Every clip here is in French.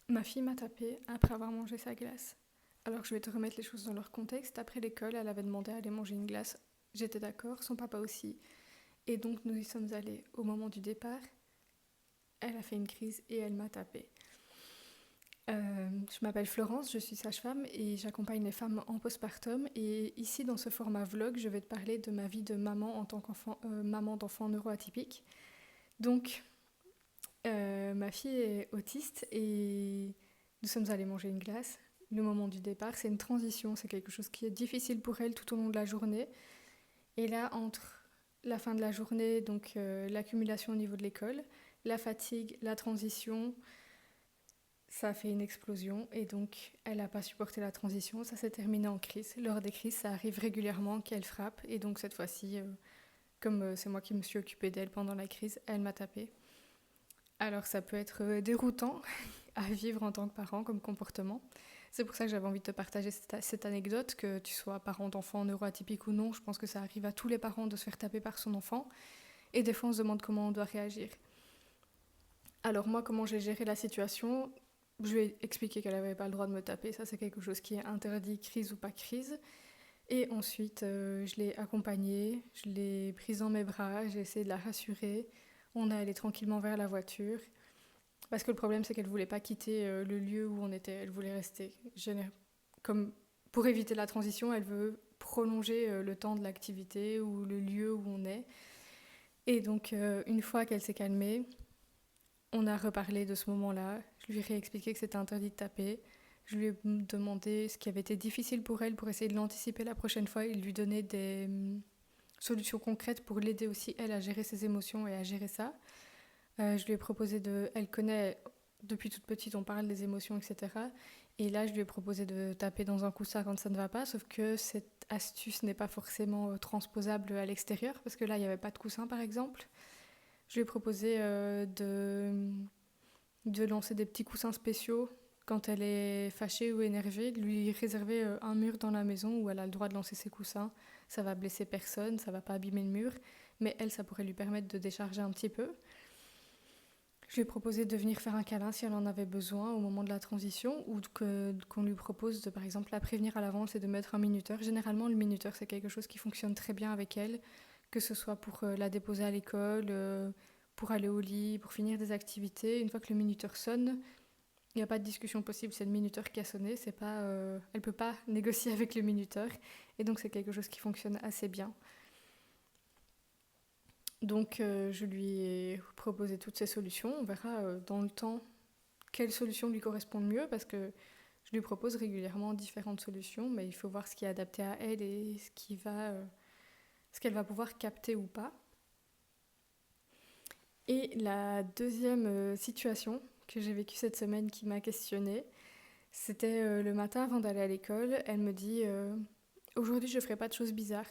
Ma fille m'a tapé après avoir mangé sa glace. Alors je vais te remettre les choses dans leur contexte. Après l'école, elle avait demandé à aller manger une glace. J'étais d'accord, son papa aussi. Et donc nous y sommes allés. Au moment du départ, elle a fait une crise et elle m'a tapé. Je m'appelle Florence, je suis sage-femme et j'accompagne les femmes en postpartum. Et ici, dans ce format vlog, je vais te parler de ma vie de maman en tant qu'enfant, maman d'enfant neuroatypique. Donc, ma fille est autiste et nous sommes allés manger une glace. Le moment du départ, c'est une transition, c'est quelque chose qui est difficile pour elle tout au long de la journée. Et là, entre la fin de la journée, donc l'accumulation au niveau de l'école, la fatigue, la transition, ça a fait une explosion et donc elle n'a pas supporté la transition. Ça s'est terminé en crise. Lors des crises, ça arrive régulièrement qu'elle frappe et donc cette fois-ci, comme c'est moi qui me suis occupée d'elle pendant la crise, elle m'a tapé. Alors ça peut être déroutant à vivre en tant que parent comme comportement. C'est pour ça que j'avais envie de te partager cette anecdote, que tu sois parent d'enfant neuroatypique ou non. Je pense que ça arrive à tous les parents de se faire taper par son enfant. Et des fois, on se demande comment on doit réagir. Alors moi, comment j'ai géré la situation? Je lui ai expliqué qu'elle n'avait pas le droit de me taper. Ça, c'est quelque chose qui est interdit, crise ou pas crise. Et ensuite, je l'ai accompagnée, je l'ai prise dans mes bras, j'ai essayé de la rassurer. On est allé tranquillement vers la voiture. Parce que le problème, c'est qu'elle voulait pas quitter le lieu où on était, elle voulait rester. Comme pour éviter la transition, elle veut prolonger le temps de l'activité ou le lieu où on est. Et donc, une fois qu'elle s'est calmée, on a reparlé de ce moment-là. Je lui ai réexpliqué que c'était interdit de taper. Je lui ai demandé ce qui avait été difficile pour elle pour essayer de l'anticiper la prochaine fois et lui donner des solutions concrètes pour l'aider aussi, elle, à gérer ses émotions et à gérer ça. Je lui ai proposé de... Elle connaît, depuis toute petite, on parle des émotions, etc. Et là, je lui ai proposé de taper dans un coussin quand ça ne va pas, sauf que cette astuce n'est pas forcément transposable à l'extérieur, parce que là, il n'y avait pas de coussin, par exemple. Je lui ai proposé de lancer des petits coussins spéciaux quand elle est fâchée ou énervée, de lui réserver un mur dans la maison où elle a le droit de lancer ses coussins. Ça va blesser personne, ça va pas abîmer le mur, mais elle, ça pourrait lui permettre de décharger un petit peu. Je lui ai proposé de venir faire un câlin si elle en avait besoin au moment de la transition ou qu'on lui propose de, par exemple, la prévenir à l'avance et de mettre un minuteur. Généralement, le minuteur, c'est quelque chose qui fonctionne très bien avec elle, que ce soit pour la déposer à l'école, pour aller au lit, pour finir des activités. Une fois que le minuteur sonne, il n'y a pas de discussion possible, c'est le minuteur qui a sonné, c'est pas, elle ne peut pas négocier avec le minuteur. Et donc, c'est quelque chose qui fonctionne assez bien. Donc, je lui ai proposé toutes ces solutions. On verra dans le temps quelle solution lui correspond le mieux parce que je lui propose régulièrement différentes solutions, mais il faut voir ce qui est adapté à elle et ce qu'elle va pouvoir capter ou pas. Et la deuxième situation que j'ai vécue cette semaine qui m'a questionnée, c'était le matin avant d'aller à l'école. Elle me dit aujourd'hui je ferai pas de choses bizarres.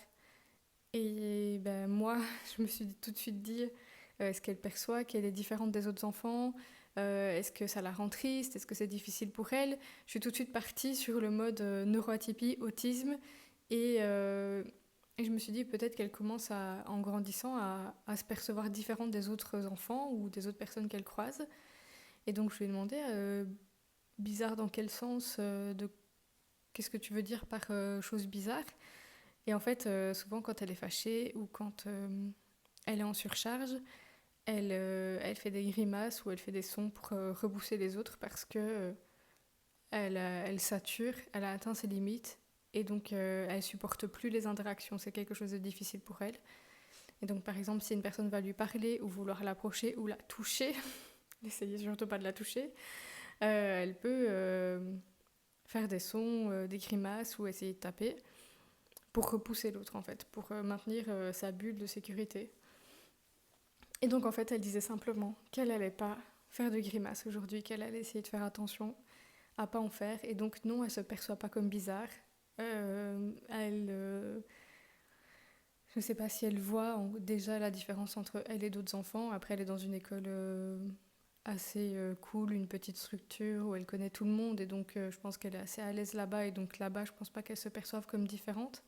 Et ben moi je me suis tout de suite dit est-ce qu'elle perçoit qu'elle est différente des autres enfants? Est-ce que ça la rend triste? Est-ce que c'est difficile pour elle? Je suis tout de suite partie sur le mode neuroatypie, autisme. Et, euh, et je me suis dit peut-être qu'elle commence en grandissant à se percevoir différente des autres enfants ou des autres personnes qu'elle croise. Et donc je lui ai demandé bizarre dans quel sens qu'est-ce que tu veux dire par chose bizarre? Et en fait, souvent quand elle est fâchée ou quand elle est en surcharge, elle fait des grimaces ou elle fait des sons pour repousser les autres parce que elle sature, elle a atteint ses limites et donc elle supporte plus les interactions. C'est quelque chose de difficile pour elle. Et donc par exemple, si une personne va lui parler ou vouloir l'approcher ou la toucher, n'essayez surtout pas de la toucher, elle peut faire des sons, des grimaces ou essayer de taper pour repousser l'autre en fait, pour maintenir sa bulle de sécurité. Et donc en fait, elle disait simplement qu'elle allait pas faire de grimaces aujourd'hui, qu'elle allait essayer de faire attention à pas en faire. Et donc non, elle se perçoit pas comme bizarre. Elle, je sais pas si elle voit déjà la différence entre elle et d'autres enfants. Après, elle est dans une école assez cool, une petite structure où elle connaît tout le monde et donc je pense qu'elle est assez à l'aise là-bas et donc là-bas, je pense pas qu'elle se perçoive comme différente.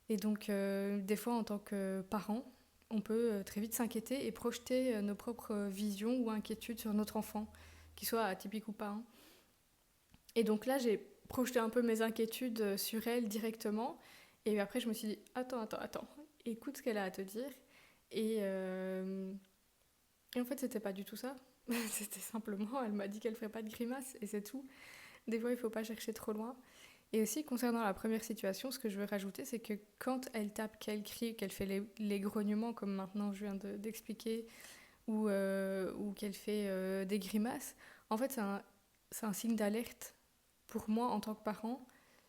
Et donc, des fois, en tant que parent, on peut très vite s'inquiéter et projeter nos propres visions ou inquiétudes sur notre enfant, qu'il soit atypique ou pas, hein. Et donc là, j'ai projeté un peu mes inquiétudes sur elle directement. Et après, je me suis dit, attends, écoute ce qu'elle a à te dire. Et, euh, et en fait, c'était pas du tout ça. C'était simplement, elle m'a dit qu'elle ferait pas de grimaces et c'est tout. Des fois, il faut pas chercher trop loin. Et aussi, concernant la première situation, ce que je veux rajouter, c'est que quand elle tape, qu'elle crie, qu'elle fait les grognements, comme maintenant je viens d'expliquer, ou qu'elle fait des grimaces, en fait, c'est un signe d'alerte pour moi en tant que parent.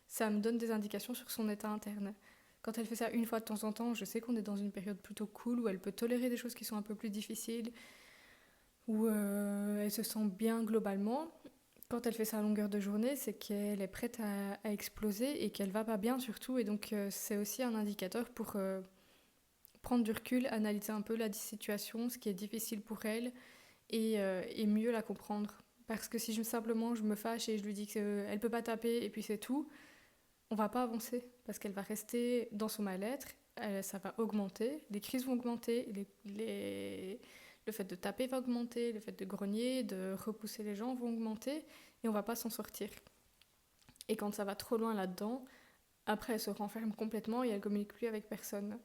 Ça me donne des indications sur son état interne. Quand elle fait ça une fois de temps en temps, je sais qu'on est dans une période plutôt cool où elle peut tolérer des choses qui sont un peu plus difficiles, où elle se sent bien globalement. Quand elle fait ça à longueur de journée, c'est qu'elle est prête à exploser et qu'elle va pas bien surtout. Et donc c'est aussi un indicateur pour prendre du recul, analyser un peu la situation, ce qui est difficile pour elle et mieux la comprendre. Parce que si simplement je me fâche et je lui dis qu'elle peut pas taper et puis c'est tout, on va pas avancer parce qu'elle va rester dans son mal-être, ça va augmenter, les crises vont augmenter, le fait de taper va augmenter, le fait de grogner, de repousser les gens vont augmenter et on va pas s'en sortir. Et quand ça va trop loin là-dedans, après elle se renferme complètement et elle communique plus avec personne.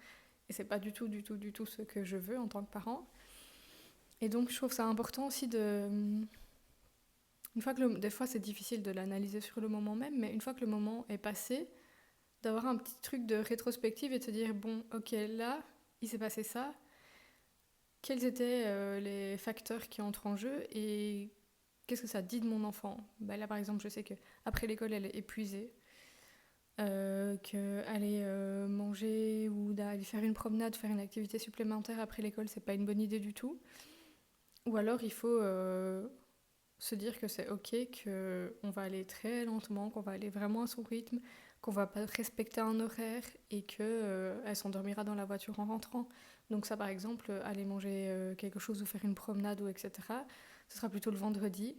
Et c'est pas du tout, du tout, du tout ce que je veux en tant que parent. Et donc je trouve ça important aussi de... Une fois que des fois c'est difficile de l'analyser sur le moment même, mais une fois que le moment est passé, d'avoir un petit truc de rétrospective et de se dire, bon, ok, là, il s'est passé ça, quels étaient les facteurs qui entrent en jeu et qu'est-ce que ça dit de mon enfant. Ben là, par exemple, je sais qu'après l'école, elle est épuisée, qu'aller manger ou d'aller faire une promenade, faire une activité supplémentaire après l'école, c'est pas une bonne idée du tout. Ou alors, il faut se dire que c'est ok, qu'on va aller très lentement, qu'on va aller vraiment à son rythme, qu'on va pas respecter un horaire et qu'elle s'endormira dans la voiture en rentrant. Donc ça par exemple, aller manger quelque chose ou faire une promenade ou etc. Ce sera plutôt le vendredi.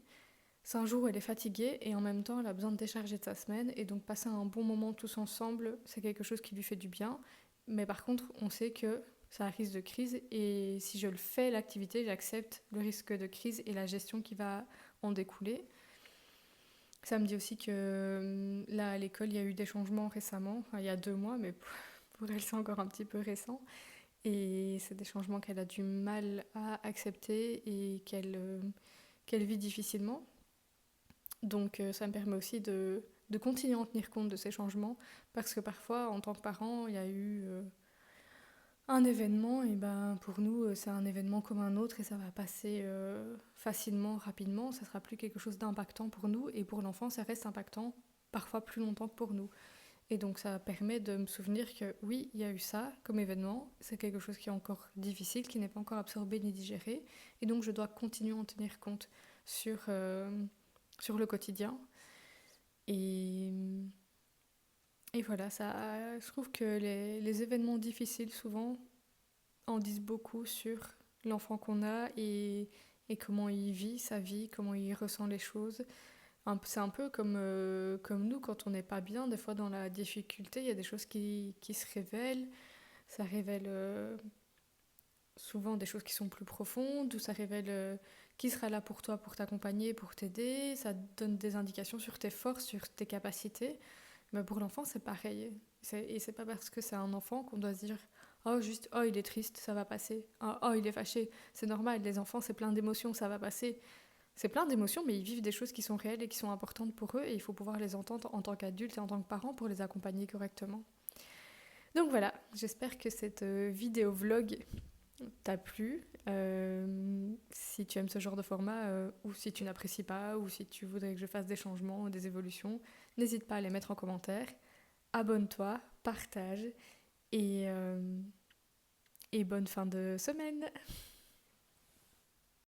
C'est un jour où elle est fatiguée et en même temps elle a besoin de décharger de sa semaine et donc passer un bon moment tous ensemble, c'est quelque chose qui lui fait du bien. Mais par contre, on sait que ça a un risque de crise et si je le fais l'activité, j'accepte le risque de crise et la gestion qui va en découler. Ça me dit aussi que là à l'école il y a eu des changements récemment, enfin, il y a 2 mois, mais pour elle c'est encore un petit peu récent. Et c'est des changements qu'elle a du mal à accepter et qu'elle vit difficilement. Donc ça me permet aussi de continuer à en tenir compte de ces changements parce que parfois en tant que parent il y a eu un événement, et ben pour nous, c'est un événement comme un autre et ça va passer facilement, rapidement. Ça sera plus quelque chose d'impactant pour nous et pour l'enfant, ça reste impactant parfois plus longtemps que pour nous. Et donc ça permet de me souvenir que oui, il y a eu ça comme événement, c'est quelque chose qui est encore difficile, qui n'est pas encore absorbé ni digéré, et donc je dois continuer à en tenir compte sur le quotidien. Et, et voilà, ça, je trouve que les événements difficiles souvent en disent beaucoup sur l'enfant qu'on a et comment il vit sa vie, comment il ressent les choses. C'est un peu comme nous, quand on n'est pas bien, des fois dans la difficulté, il y a des choses qui se révèlent. Ça révèle souvent des choses qui sont plus profondes, ou ça révèle qui sera là pour toi, pour t'accompagner, pour t'aider. Ça donne des indications sur tes forces, sur tes capacités. Mais pour l'enfant, c'est pareil. Et c'est pas parce que c'est un enfant qu'on doit se dire oh, juste, oh, il est triste, ça va passer. Oh, oh, il est fâché, c'est normal. Les enfants, c'est plein d'émotions, ça va passer. C'est plein d'émotions, mais ils vivent des choses qui sont réelles et qui sont importantes pour eux, et il faut pouvoir les entendre en tant qu'adulte et en tant que parent pour les accompagner correctement. Donc voilà, j'espère que cette vidéo vlog t'a plu. Si tu aimes ce genre de format, ou si tu n'apprécies pas, ou si tu voudrais que je fasse des changements ou des évolutions, n'hésite pas à les mettre en commentaire. Abonne-toi, partage et bonne fin de semaine.